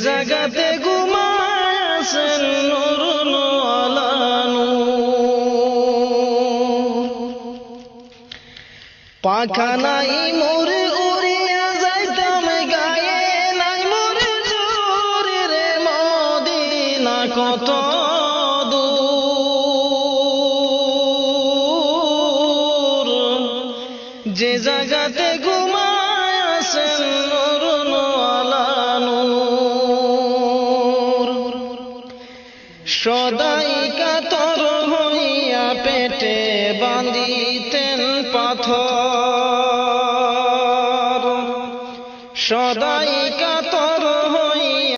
জাগাতে ঘুমায়াছেন নূর আলা নূর পাখা নাই মোরে উড়িয়া যাইতাম গায়ে নাই মোরে জোরে রে মদিনা কত দূর যে জাগাতে ঘুমায়াছেন নূর আলা নূর সদাই কাতর হইয়া পেটে বাঁধি